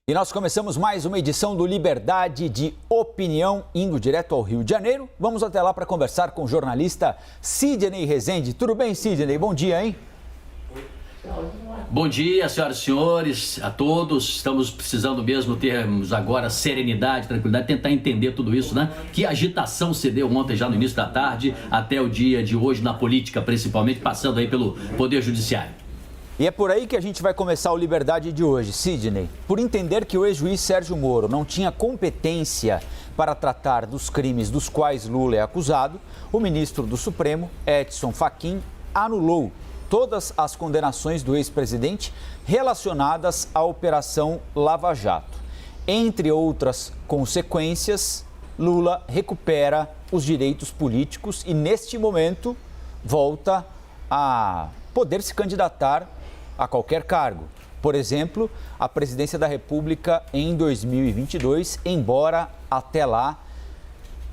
E nós começamos mais uma edição do Liberdade de Opinião, indo direto ao Rio de Janeiro. Vamos até lá para conversar com o jornalista Sidney Rezende. Tudo bem, Sidney? Bom dia, hein? Bom dia, senhoras e senhores, a todos. Estamos precisando mesmo termos agora serenidade, tranquilidade, tentar entender tudo isso, né? Que agitação se deu ontem, já no início da tarde, até o dia de hoje na política, principalmente, passando aí pelo Poder Judiciário. E é por aí que a gente vai começar o Liberdade de hoje, Sidney. Por entender que o ex-juiz Sérgio Moro não tinha competência para tratar dos crimes dos quais Lula é acusado, o ministro do Supremo, Edson Fachin, anulou todas as condenações do ex-presidente relacionadas à Operação Lava Jato. Entre outras consequências, Lula recupera os direitos políticos e, neste momento, volta a poder se candidatar a qualquer cargo. Por exemplo, a presidência da República em 2022, embora até lá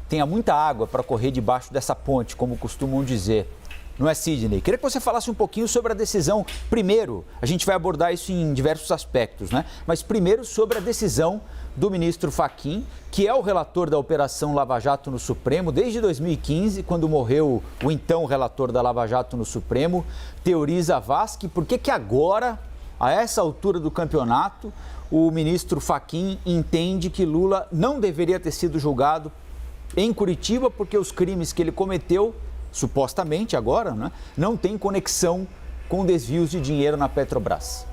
tenha muita água para correr debaixo dessa ponte, como costumam dizer. Não é, Sidney? Queria que você falasse um pouquinho sobre a decisão. Primeiro, a gente vai abordar isso em diversos aspectos, né? Mas primeiro sobre a decisão do ministro Fachin, que é o relator da Operação Lava Jato no Supremo desde 2015, quando morreu o então relator da Lava Jato no Supremo, Teori Zavascki. Por que agora, a essa altura do campeonato, o ministro Fachin entende que Lula não deveria ter sido julgado em Curitiba porque os crimes que ele cometeu, supostamente agora, né, não têm conexão com desvios de dinheiro na Petrobras?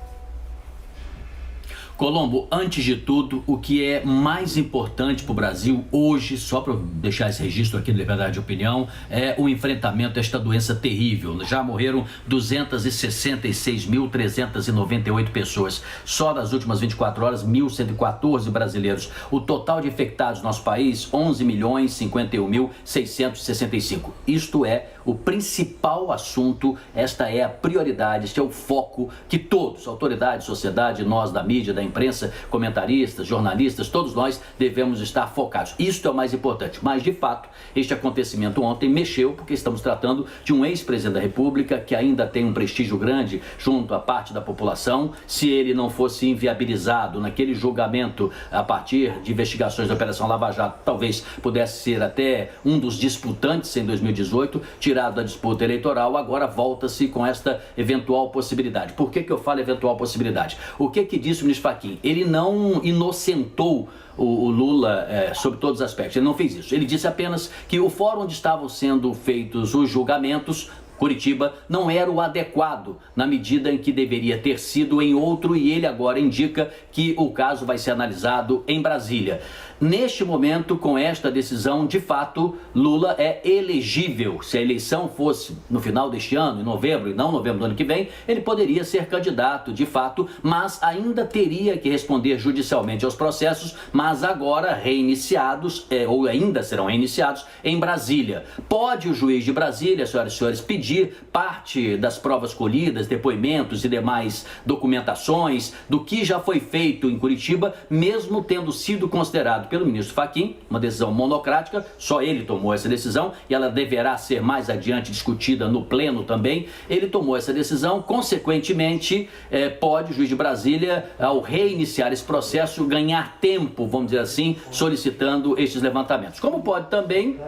Colombo, antes de tudo, o que é mais importante para o Brasil hoje, só para deixar esse registro aqui no Liberdade de Opinião, é o enfrentamento a esta doença terrível. Já morreram 266.398 pessoas. Só nas últimas 24 horas, 1.114 brasileiros. O total de infectados no nosso país, 11.051.665. Isto é o principal assunto, esta é a prioridade, este é o foco que todos, autoridades, sociedade, nós da mídia, da imprensa, comentaristas, jornalistas, todos nós devemos estar focados. Isso é o mais importante. Mas, de fato, este acontecimento ontem mexeu, porque estamos tratando de um ex-presidente da República que ainda tem um prestígio grande junto à parte da população. Se ele não fosse inviabilizado naquele julgamento a partir de investigações da Operação Lava Jato, talvez pudesse ser até um dos disputantes em 2018, tirado da disputa eleitoral, agora volta-se com esta eventual possibilidade. Por que eu falo eventual possibilidade? O que disse o ministro Fachin? Ele não inocentou o Lula sobre todos os aspectos, ele não fez isso. Ele disse apenas que o fórum onde estavam sendo feitos os julgamentos, Curitiba, não era o adequado na medida em que deveria ter sido em outro, e ele agora indica que o caso vai ser analisado em Brasília. Neste momento, com esta decisão, de fato, Lula é elegível. Se a eleição fosse no final deste ano, em novembro, e não novembro do ano que vem, ele poderia ser candidato, de fato, mas ainda teria que responder judicialmente aos processos, mas agora reiniciados, ou ainda serão reiniciados, em Brasília. Pode o juiz de Brasília, senhoras e senhores, pedir parte das provas colhidas, depoimentos e demais documentações do que já foi feito em Curitiba, mesmo tendo sido considerado pelo ministro Fachin, uma decisão monocrática, só ele tomou essa decisão e ela deverá ser mais adiante discutida no pleno também. Ele tomou essa decisão, consequentemente, pode o juiz de Brasília, ao reiniciar esse processo, ganhar tempo, vamos dizer assim, solicitando estes levantamentos. Como pode também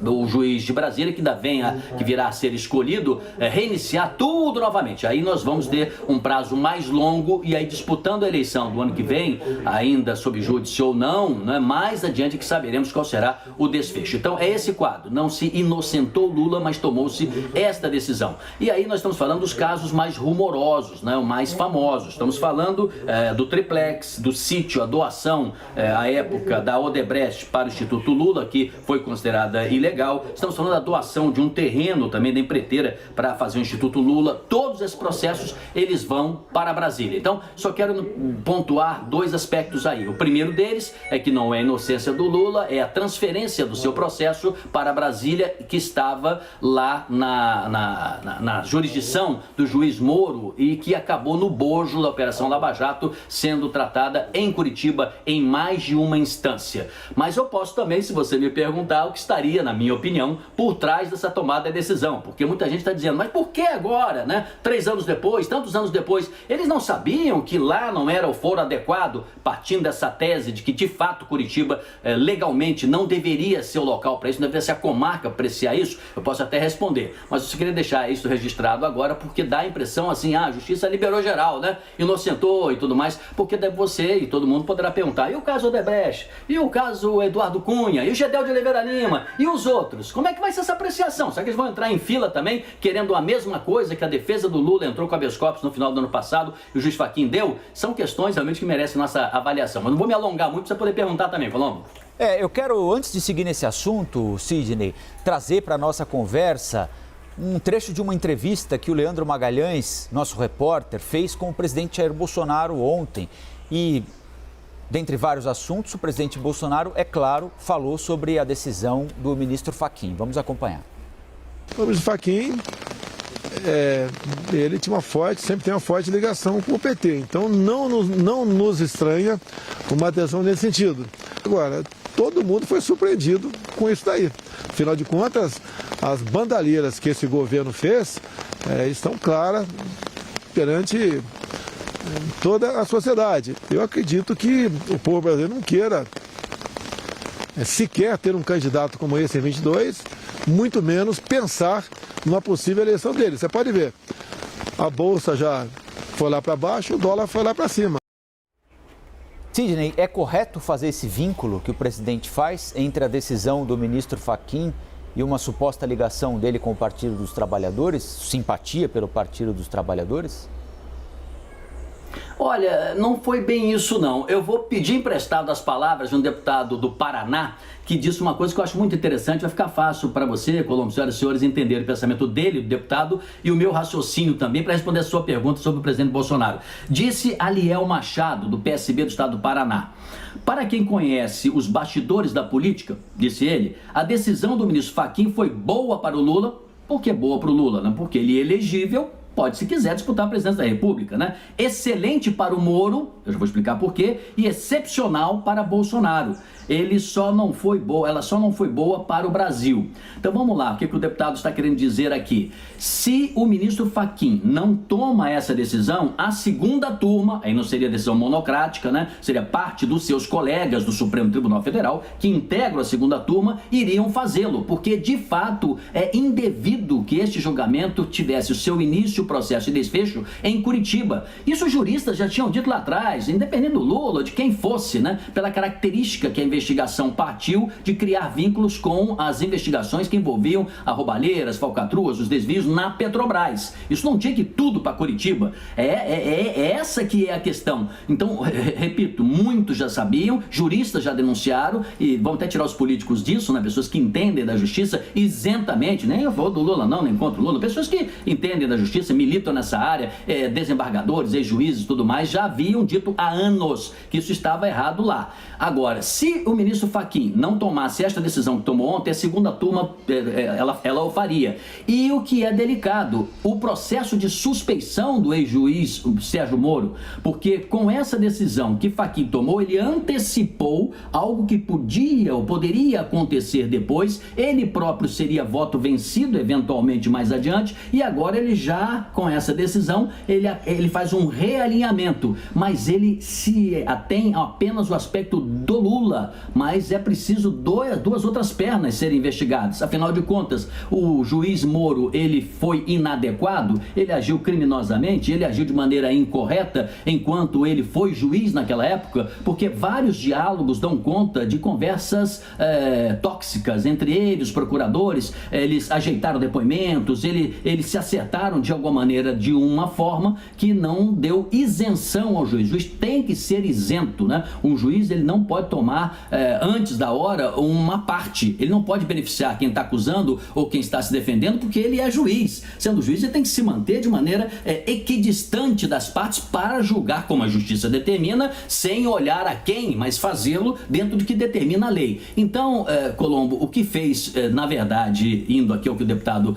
o juiz de Brasília, que ainda que virá a ser escolhido, reiniciar tudo novamente. Aí nós vamos ter um prazo mais longo e aí disputando a eleição do ano que vem, ainda sob júdice ou não, mais adiante que saberemos qual será o desfecho. Então é esse quadro, não se inocentou Lula, mas tomou-se esta decisão. E aí nós estamos falando dos casos mais rumorosos, mais famosos. Estamos falando do triplex, do sítio, a doação à época da Odebrecht para o Instituto Lula, que foi considerada ilegal. Estamos falando da doação de um terreno também da empreiteira para fazer o Instituto Lula. Todos esses processos, eles vão para Brasília. Então, só quero pontuar dois aspectos aí. O primeiro deles é que não é a inocência do Lula, é a transferência do seu processo para Brasília, que estava lá na jurisdição do juiz Moro e que acabou no bojo da Operação Lava Jato, sendo tratada em Curitiba em mais de uma instância. Mas eu posso também, se você me perguntar, o que estaria, na minha opinião, por trás dessa tomada de decisão, porque muita gente está dizendo, mas por que agora, né? 3 anos depois, tantos anos depois, eles não sabiam que lá não era o foro adequado, partindo dessa tese de que de fato Curitiba legalmente não deveria ser o local para isso, não deveria ser a comarca para apreciar isso? Eu posso até responder, mas eu queria deixar isso registrado agora, porque dá a impressão assim, a justiça liberou geral, né? Inocentou e tudo mais, porque deve você e todo mundo poderá perguntar, e o caso Odebrecht? E o caso Eduardo Cunha? E o Gedel de Oliveira Lima? E os outros? Como é que vai ser essa apreciação? Será que eles vão entrar em fila também, querendo a mesma coisa que a defesa do Lula entrou com habeas corpus no final do ano passado e o juiz Fachin deu? São questões realmente que merecem nossa avaliação. Mas não vou me alongar muito para você poder perguntar também, Colombo. Eu quero, antes de seguir nesse assunto, Sidney, trazer para a nossa conversa um trecho de uma entrevista que o Leandro Magalhães, nosso repórter, fez com o presidente Jair Bolsonaro ontem. E, dentre vários assuntos, o presidente Bolsonaro, é claro, falou sobre a decisão do ministro Fachin. Vamos acompanhar. O ministro Fachin, ele tinha sempre tem uma forte ligação com o PT. Então, não nos estranha uma adesão nesse sentido. Agora, todo mundo foi surpreendido com isso daí. Afinal de contas, as bandalheiras que esse governo fez estão claras perante toda a sociedade. Eu acredito que o povo brasileiro não queira sequer ter um candidato como esse em 22, muito menos pensar numa possível eleição dele. Você pode ver, a Bolsa já foi lá para baixo, o dólar foi lá para cima. Sidney, é correto fazer esse vínculo que o presidente faz entre a decisão do ministro Fachin e uma suposta ligação dele com o Partido dos Trabalhadores, simpatia pelo Partido dos Trabalhadores? Olha, não foi bem isso não. Eu vou pedir emprestado as palavras de um deputado do Paraná que disse uma coisa que eu acho muito interessante. Vai ficar fácil para você, Colombo, senhoras e senhores, entenderem o pensamento dele, do deputado, e o meu raciocínio também para responder a sua pergunta sobre o presidente Bolsonaro. Disse Aliel Machado, do PSB do estado do Paraná. Para quem conhece os bastidores da política, disse ele, a decisão do ministro Fachin foi boa para o Lula. Por que boa para o Lula? Né? Porque ele é elegível, pode, se quiser, disputar a presidência da República, né? Excelente para o Moro, eu já vou explicar por quê, e excepcional para Bolsonaro. Ela só não foi boa para o Brasil. Então vamos lá, o que o deputado está querendo dizer aqui? Se o ministro Fachin não toma essa decisão, a segunda turma, aí não seria decisão monocrática, né? Seria parte dos seus colegas do Supremo Tribunal Federal, que integram a segunda turma, iriam fazê-lo, porque de fato é indevido que este julgamento tivesse o seu início, processo e desfecho em Curitiba. Isso os juristas já tinham dito lá atrás, independente do Lula, de quem fosse, né? Pela característica que a investigação partiu de criar vínculos com as investigações que envolviam roubalheiras, falcatruas, os desvios na Petrobras. Isso não tinha que ir tudo para Curitiba. Essa que é a questão. Então, repito, muitos já sabiam, juristas já denunciaram, e vão até tirar os políticos disso, né? Pessoas que entendem da justiça isentamente, nem eu vou do Lula não, nem contra o Lula, pessoas que entendem da justiça, militam nessa área, desembargadores, ex-juízes e tudo mais, já haviam dito há anos que isso estava errado lá. Agora, se o ministro Fachin não tomasse esta decisão que tomou ontem, a segunda turma, ela o faria. E o que é delicado, o processo de suspeição do ex-juiz Sérgio Moro, porque com essa decisão que Fachin tomou, ele antecipou algo que podia ou poderia acontecer depois, ele próprio seria voto vencido eventualmente mais adiante, e agora ele já, com essa decisão, ele faz um realinhamento, mas ele se atém apenas o aspecto do Lula, mas é preciso duas outras pernas serem investigadas. Afinal de contas, o juiz Moro, ele foi inadequado, ele agiu criminosamente, ele agiu de maneira incorreta enquanto ele foi juiz naquela época, porque vários diálogos dão conta de conversas tóxicas entre eles, os procuradores, eles ajeitaram depoimentos, eles se acertaram de alguma maneira de uma forma que não deu isenção ao juiz. O juiz tem que ser isento, né? Um juiz, ele não pode tomar antes da hora uma parte. Ele não pode beneficiar quem está acusando ou quem está se defendendo, porque ele é juiz. Sendo juiz, ele tem que se manter de maneira equidistante das partes para julgar como a justiça determina, sem olhar a quem, mas fazê-lo dentro do que determina a lei. Então, Colombo, o que fez, na verdade, indo aqui ao que o deputado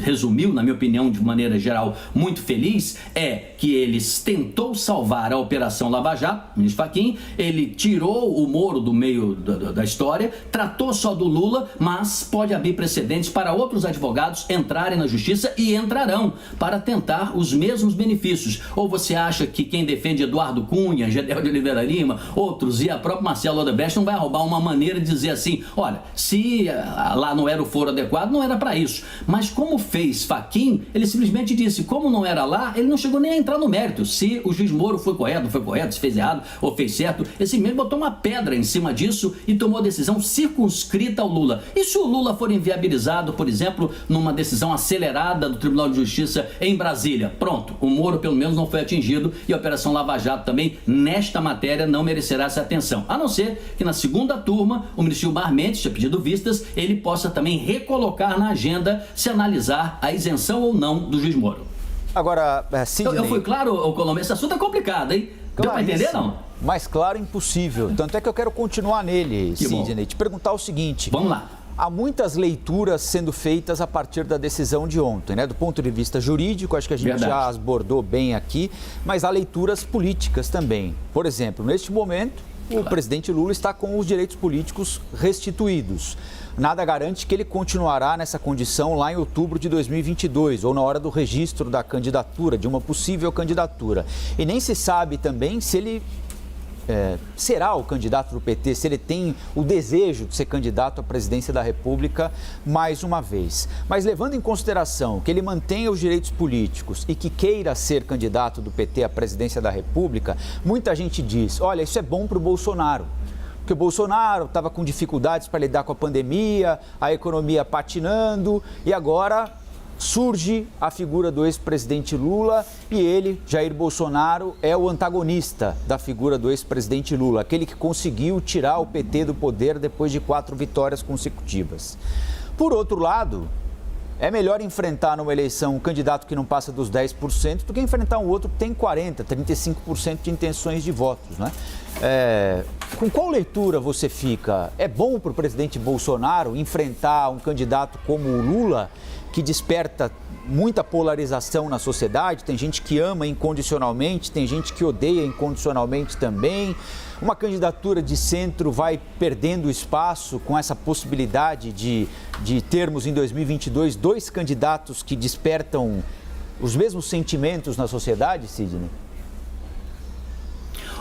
resumiu, na minha opinião, de maneira geral, muito feliz, é que ele tentou salvar a Operação Lava Jato, o ministro Fachin, ele tirou o Moro do meio da história, tratou só do Lula, mas pode abrir precedentes para outros advogados entrarem na justiça e entrarão para tentar os mesmos benefícios. Ou você acha que quem defende Eduardo Cunha, Gedel de Oliveira Lima, outros e a própria Marcelo Odebrecht não vai roubar uma maneira de dizer assim, olha, se lá não era o foro adequado, não era para isso. Mas como fez Fachin, ele simplesmente disse, como não era lá, ele não chegou nem a entrar no mérito. Se o juiz Moro foi correto, não foi correto, se fez errado ou fez certo, esse mesmo botou uma pedra em cima disso e tomou decisão circunscrita ao Lula. E se o Lula for inviabilizado, por exemplo, numa decisão acelerada do Tribunal de Justiça em Brasília? Pronto, o Moro pelo menos não foi atingido e a Operação Lava Jato também, nesta matéria, não merecerá essa atenção. A não ser que na segunda turma, o ministro Gilmar Mendes, tinha pedido vistas, ele possa também recolocar na agenda se analisar a isenção ou não do juiz Moro. Agora, Sidney... Eu fui claro, Colombo, esse assunto é complicado, hein? Deu pra entender, não? Mais claro, impossível. Tanto é que eu quero continuar nele, Sidney. Te perguntar o seguinte... Vamos lá. Há muitas leituras sendo feitas a partir da decisão de ontem, né? Do ponto de vista jurídico, acho que a gente já abordou bem aqui, mas há leituras políticas também. Por exemplo, neste momento, o presidente Lula está com os direitos políticos restituídos. Nada garante que ele continuará nessa condição lá em outubro de 2022, ou na hora do registro da candidatura, de uma possível candidatura. E nem se sabe também se ele será o candidato do PT, se ele tem o desejo de ser candidato à presidência da República mais uma vez. Mas levando em consideração que ele mantenha os direitos políticos e que queira ser candidato do PT à presidência da República, muita gente diz, olha, isso é bom para o Bolsonaro. Porque o Bolsonaro estava com dificuldades para lidar com a pandemia, a economia patinando e agora surge a figura do ex-presidente Lula e ele, Jair Bolsonaro, é o antagonista da figura do ex-presidente Lula, aquele que conseguiu tirar o PT do poder depois de 4 vitórias consecutivas. Por outro lado, é melhor enfrentar numa eleição um candidato que não passa dos 10% do que enfrentar um outro que tem 40%, 35% de intenções de votos, né? Com qual leitura você fica? É bom para o presidente Bolsonaro enfrentar um candidato como o Lula, que desperta muita polarização na sociedade? Tem gente que ama incondicionalmente, tem gente que odeia incondicionalmente também. Uma candidatura de centro vai perdendo espaço com essa possibilidade de termos em 2022 2 candidatos que despertam os mesmos sentimentos na sociedade, Sidney?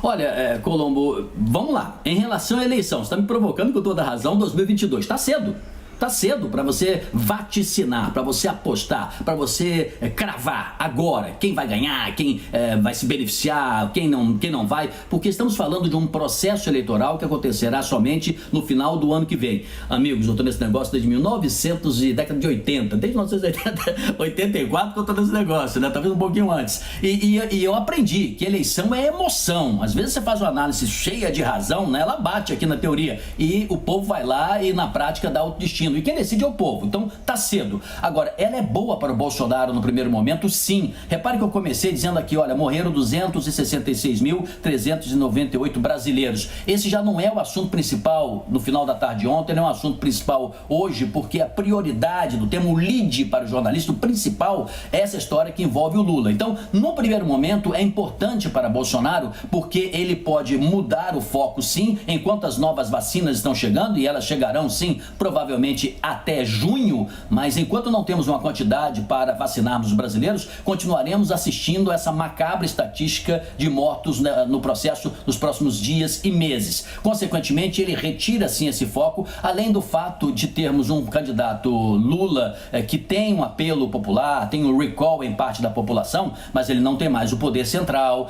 Olha, Colombo, vamos lá. Em relação à eleição, você está me provocando com toda a razão, 2022. Está cedo. Está cedo para você vaticinar, para você apostar, para você cravar agora quem vai ganhar, quem vai se beneficiar, quem não vai, porque estamos falando de um processo eleitoral que acontecerá somente no final do ano que vem. Amigos, eu estou nesse negócio desde 1900 e década de 80, desde 1980, 84 que eu estou nesse negócio, né? Talvez um pouquinho antes. E eu aprendi que eleição é emoção. Às vezes você faz uma análise cheia de razão, né? Ela bate aqui na teoria e o povo vai lá e na prática dá o destino. E quem decide é o povo, então tá cedo. Agora, ela é boa para o Bolsonaro no primeiro momento, sim. Repare que eu comecei dizendo aqui, olha, morreram 266.398 brasileiros. Esse já não é o assunto principal no final da tarde ontem, não é o assunto principal hoje, porque a prioridade do tema, o lead para o jornalista, o principal, é essa história que envolve o Lula. Então, no primeiro momento, é importante para Bolsonaro, porque ele pode mudar o foco, sim, enquanto as novas vacinas estão chegando, e elas chegarão, sim, provavelmente até junho, mas enquanto não temos uma quantidade para vacinarmos os brasileiros, continuaremos assistindo essa macabra estatística de mortos no processo nos próximos dias e meses. Consequentemente, ele retira sim esse foco, além do fato de termos um candidato Lula que tem um apelo popular, tem um recall em parte da população, mas ele não tem mais o poder central,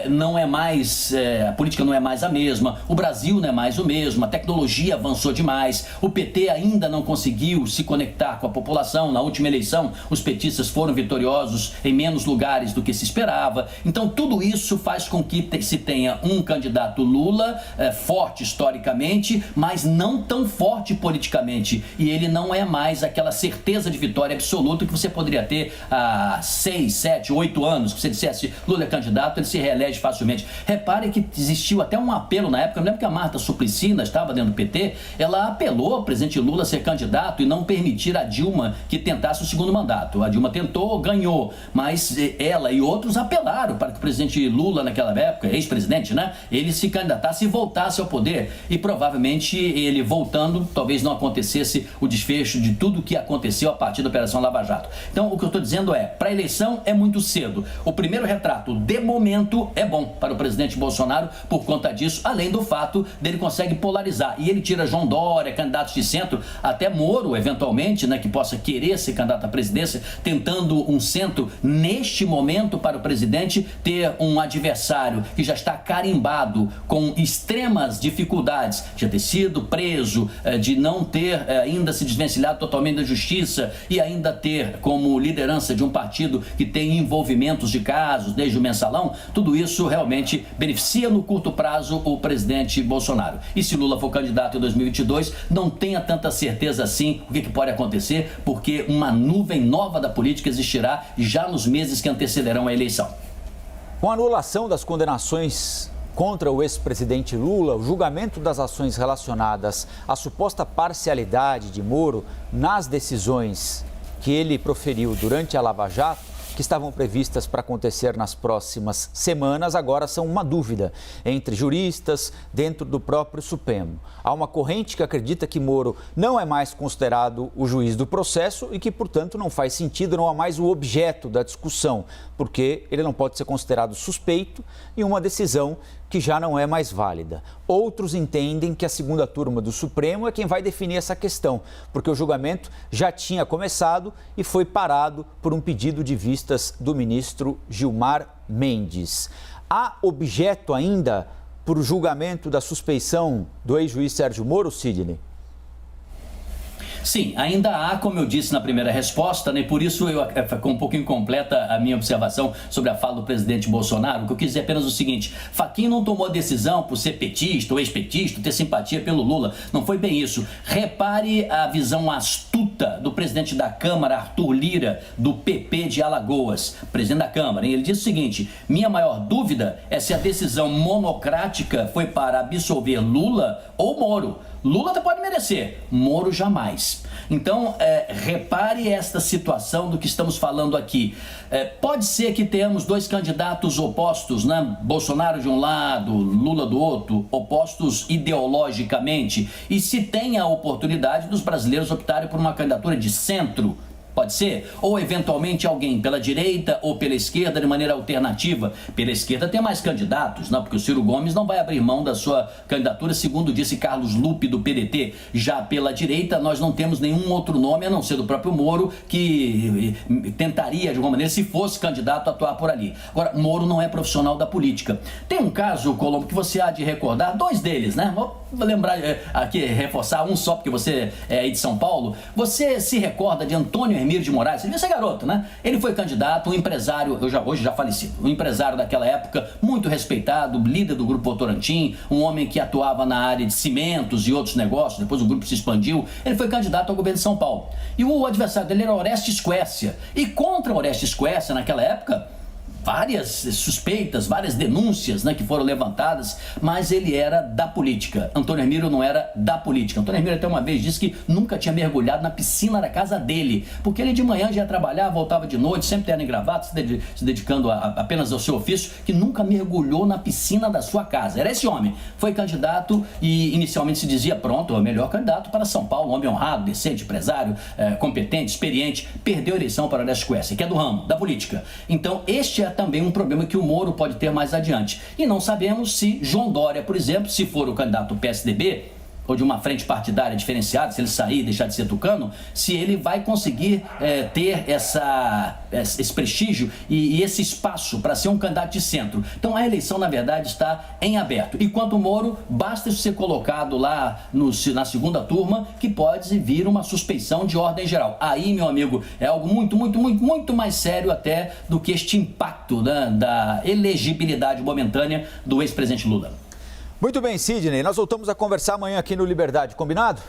não é mais, a política não é mais a mesma, o Brasil não é mais o mesmo, a tecnologia avançou demais, o PT ainda não conseguiu se conectar com a população. Na última eleição, os petistas foram vitoriosos em menos lugares do que se esperava. Então, tudo isso faz com que se tenha um candidato Lula forte historicamente, mas não tão forte politicamente. E ele não é mais aquela certeza de vitória absoluta que você poderia ter há 6, 7, 8 anos. Que você dissesse Lula é candidato, ele se reelege facilmente. Repare que existiu até um apelo na época. Eu lembro que a Marta Suplicy estava dentro do PT, ela apelou ao presidente Lula a ser candidato e não permitir a Dilma que tentasse o segundo mandato. A Dilma tentou, ganhou, mas ela e outros apelaram para que o presidente Lula, naquela época, ex-presidente, né, ele se candidatasse e voltasse ao poder. E provavelmente ele voltando, talvez não acontecesse o desfecho de tudo que aconteceu a partir da Operação Lava Jato. Então, o que eu estou dizendo é, para a eleição é muito cedo. O primeiro retrato, de momento, é bom para o presidente Bolsonaro por conta disso, além do fato dele consegue polarizar. E ele tira João Dória, candidatos de centro, até Moro, eventualmente, né, que possa querer ser candidato à presidência, tentando um centro, neste momento, para o presidente ter um adversário que já está carimbado com extremas dificuldades, de ter sido preso, de não ter ainda se desvencilhado totalmente da justiça e ainda ter como liderança de um partido que tem envolvimentos de casos, desde o mensalão, tudo isso realmente beneficia no curto prazo o presidente Bolsonaro. E se Lula for candidato em 2022, não tenha tanta certeza assim o que pode acontecer, porque uma nuvem nova da política existirá já nos meses que antecederão a eleição. Com a anulação das condenações contra o ex-presidente Lula, o julgamento das ações relacionadas à suposta parcialidade de Moro nas decisões que ele proferiu durante a Lava Jato, que estavam previstas para acontecer nas próximas semanas, agora são uma dúvida entre juristas dentro do próprio Supremo. Há uma corrente que acredita que Moro não é mais considerado o juiz do processo e que, portanto, não faz sentido, não é mais o objeto da discussão, porque ele não pode ser considerado suspeito em uma decisão que já não é mais válida. Outros entendem que a segunda turma do Supremo é quem vai definir essa questão, porque o julgamento já tinha começado e foi parado por um pedido de vistas do ministro Gilmar Mendes. Há objeto ainda para o julgamento da suspeição do ex-juiz Sérgio Moro, Sidney? Sim, ainda há, como eu disse na primeira resposta, né, por isso ficou um pouco incompleta a minha observação sobre a fala do presidente Bolsonaro, que eu quis dizer apenas o seguinte: Fachin não tomou decisão por ser petista ou ex-petista, ter simpatia pelo Lula, não foi bem isso. Repare a visão astuta do presidente da Câmara, Arthur Lira, do PP de Alagoas, presidente da Câmara, ele disse o seguinte: minha maior dúvida é se a decisão monocrática foi para absolver Lula ou Moro. Lula até pode merecer, Moro jamais. Então, repare esta situação do que estamos falando aqui. Pode ser que tenhamos dois candidatos opostos, né? Bolsonaro de um lado, Lula do outro, opostos ideologicamente, e se tem a oportunidade dos brasileiros optarem por uma candidatura de centro. Pode ser, ou eventualmente alguém pela direita ou pela esquerda de maneira alternativa. Pela esquerda tem mais candidatos, não? Porque o Ciro Gomes não vai abrir mão da sua candidatura, segundo disse Carlos Lupe do PDT. Já pela direita nós não temos nenhum outro nome, a não ser do próprio Moro, que tentaria de alguma maneira, se fosse candidato, atuar por ali. Agora, Moro não é profissional da política. Tem um caso, Colombo, que você há de recordar, dois deles, né? Vou lembrar aqui, reforçar um só, porque você é aí de São Paulo. Você se recorda de Antônio Hermílio de Moraes? Ele devia ser garoto, né? Ele foi candidato, um empresário, hoje já falecido, um empresário daquela época, muito respeitado, líder do Grupo Votorantim, um homem que atuava na área de cimentos e outros negócios, depois o grupo se expandiu. Ele foi candidato ao governo de São Paulo. E o adversário dele era Orestes Quércia. E contra Orestes Quércia, naquela época, várias suspeitas, várias denúncias, né, que foram levantadas, mas ele era da política. Antônio Hermílio não era da política. Antônio Hermílio até uma vez disse que nunca tinha mergulhado na piscina da casa dele, porque ele de manhã já ia trabalhar, voltava de noite, sempre terno e gravata, se dedicando apenas ao seu ofício, que nunca mergulhou na piscina da sua casa. Era esse homem. Foi candidato e inicialmente se dizia, pronto, é o melhor candidato para São Paulo, um homem honrado, decente, empresário, competente, experiente. Perdeu a eleição para Orestes Quércia, que é do ramo, da política. Então, este é também um problema que o Moro pode ter mais adiante. E não sabemos se João Dória, por exemplo, se for o candidato do PSDB, ou de uma frente partidária diferenciada, se ele sair e deixar de ser tucano, se ele vai conseguir ter esse prestígio e esse espaço para ser um candidato de centro. Então a eleição, na verdade, está em aberto. E quanto ao Moro, basta ser colocado lá na segunda turma que pode vir uma suspeição de ordem geral. Aí, meu amigo, é algo muito mais sério até do que este impacto, né, da elegibilidade momentânea do ex-presidente Lula. Muito bem, Sidney. Nós voltamos a conversar amanhã aqui no Liberdade. Combinado?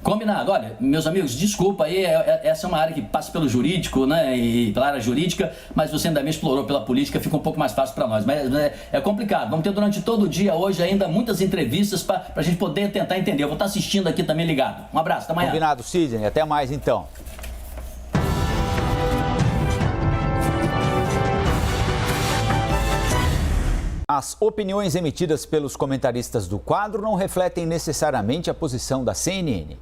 Combinado. Olha, meus amigos, desculpa aí, essa é uma área que passa pelo jurídico, né, e pela área jurídica, mas você ainda me explorou pela política, fica um pouco mais fácil para nós. Mas é complicado. Vamos ter durante todo o dia hoje ainda muitas entrevistas para a gente poder tentar entender. Eu vou estar assistindo aqui também ligado. Um abraço, até amanhã. Combinado, Sidney. Até mais, então. As opiniões emitidas pelos comentaristas do quadro não refletem necessariamente a posição da CNN.